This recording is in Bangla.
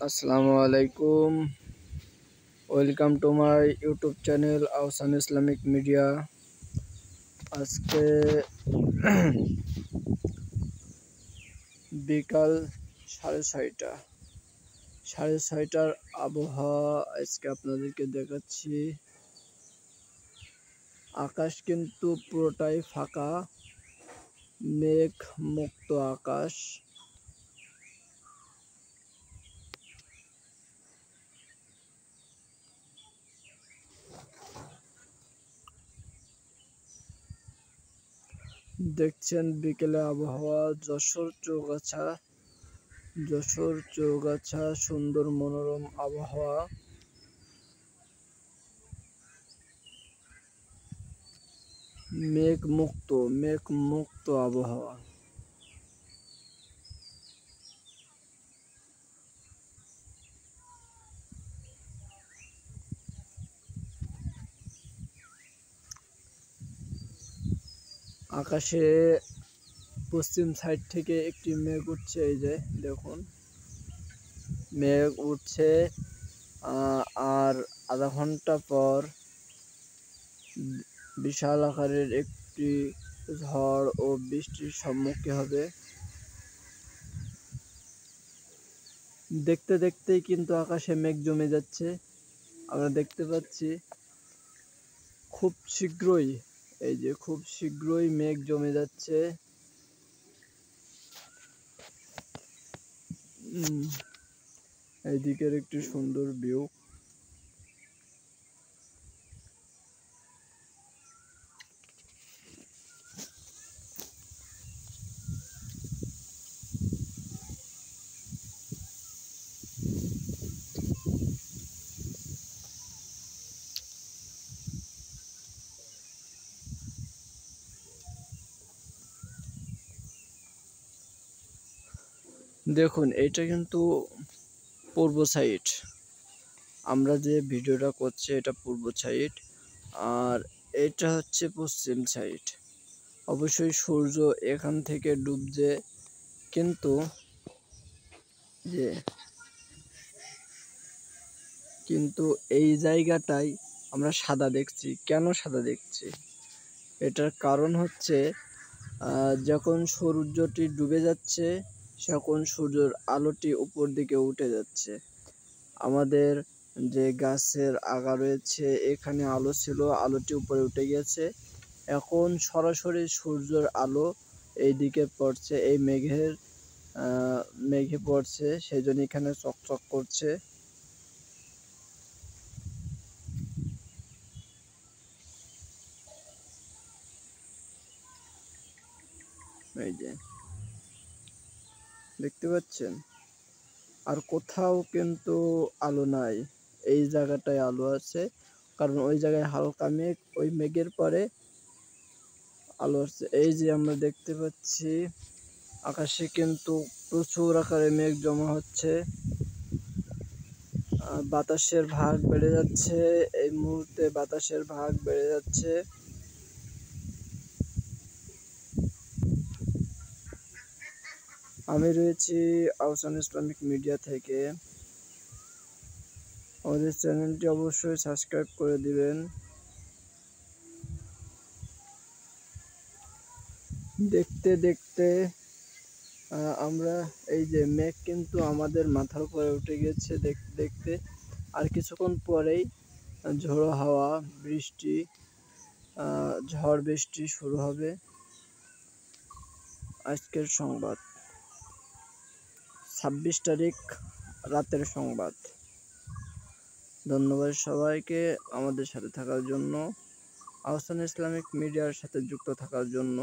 আসসালামু আলাইকুম। Welcome to my YouTube channel Ahsan Islamic media. আজকে বিকাল 6:30। 6:30টার আবহাওয়া আজকে আপনাদেরকে দেখাচ্ছি। আকাশ কিন্তু পুরোটাই ফাঁকা, মেঘ মুক্ত আকাশ। দেখছেন বিকেলে আবহাওয়া যশোর চৌগাছা সুন্দর মনোরম আবহাওয়া। মেঘ মুক্ত আবহাওয়া। আকাশে পশ্চিম সাইড থেকে একটি মেঘ উঠছে, এই যে দেখুন মেঘ উঠছে। আর আধা ঘন্টা পর বিশাল আকারের একটি ঝড় ও বৃষ্টির সম্মুখীন হবে। দেখতে দেখতেই কিন্তু আকাশে মেঘ জমে যাচ্ছে, আমরা দেখতে পাচ্ছি। খুব শীঘ্রই মেঘ জমে যাচ্ছে। এইদিকের একটি সুন্দর ভিউ। দেখুন এটা কিন্তু পূর্ব সাইড, আমরা যে ভিডিওটা করছি এটা পূর্ব সাইড, আর এটা হচ্ছে পশ্চিম সাইড। অবশ্যই সূর্য এখান থেকে ডুবছে, কিন্তু এই জায়গাটায় আমরা সাদা দেখছি। কেন সাদা দেখছি? এটার কারণ হচ্ছে যখন সূর্যটি ডুবে যাচ্ছে তখন সূর্যের আলোটি উপর দিকে উঠে যাচ্ছে। আমাদের যে গাছের আগা রয়েছে এখানে আলো ছিল, আলোটি উপরে উঠে গেছে। এখন সরাসরি সূর্যের আলো এই দিকে পড়ছে, এই মেঘে পড়ছে, সেই জন্য এখানে চকচক করছে। এই যে দেখতে পাচ্ছেন, আর কোথাও কিন্তু আলো নাই। এই জায়গাটায় আলো আছে, কারণ ওই জায়গায় হালকা মেঘ, ওই মেঘের পরে আলো আসছে। এই যে আমরা দেখতে পাচ্ছি আকাশে কিন্তু প্রচুর আকারে মেঘ জমা হচ্ছে। বাতাসের ভাগ বেড়ে যাচ্ছে, এই মুহূর্তে বাতাসের ভাগ বেড়ে যাচ্ছে। আমি রয়েছি আহসান ইসলামিক মিডিয়া থেকে। আমাদের চ্যানেলটি অবশ্যই সাবস্ক্রাইব করে দিবেন। দেখতে দেখতে আমরা এই যে মেঘ কিন্তু আমাদের মাথার উপরে উঠে গেছে দেখতে দেখতে। আর কিছুক্ষণ পরেই ঝোড়ো হাওয়া, ঝড় বৃষ্টি শুরু হবে। আজকের সংবাদ 26 তারিখ রাতের সংবাদ। ধন্যবাদ সবাইকে আমাদের সাথে থাকার জন্য, আহসান ইসলামিক মিডিয়ার সাথে যুক্ত থাকার জন্য।